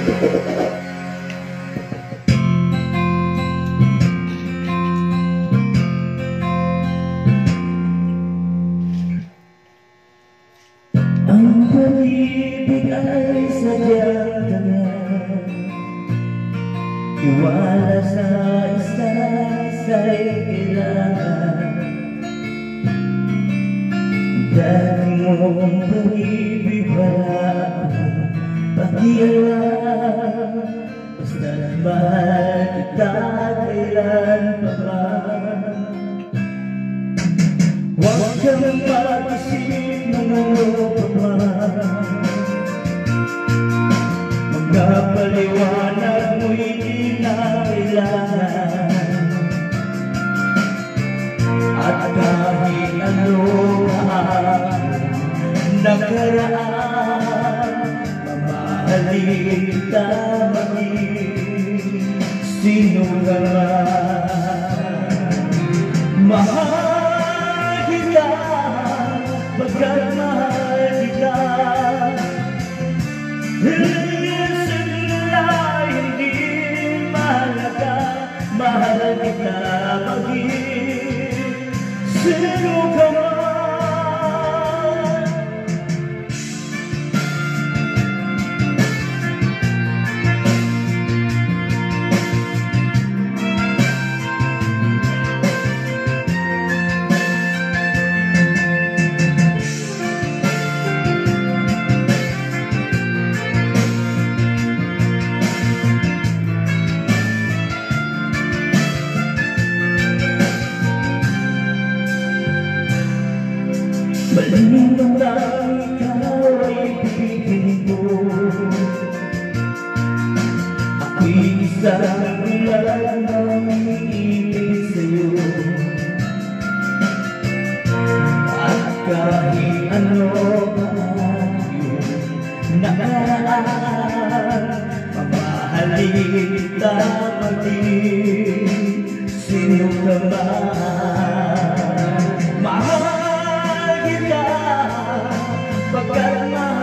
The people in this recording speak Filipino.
Ang pag-ibig ay sadyang ganyan, iwala sa isa'y kailangan. Dati mong pag-ibig wala akong pakialam, basta't mahal kita kailan pa ba. Huwag kang mag-isip ng ano pa man, mga paliwanag mo'y di na kailangan. At kahit ano nakaraan, mamahalin kita maging sino ka man. Mahal kita, pagkat mahal kita, hindi mahalaga, mahal kita maging sino ka man. Malinong lang ikaw ay pipigilin ko, ako'y isang ulan ng iibig sa'yo. At kahit ano pa yung nakaraan, mamahalin kita maging sino ka man. Mahal kita, pagkat mahal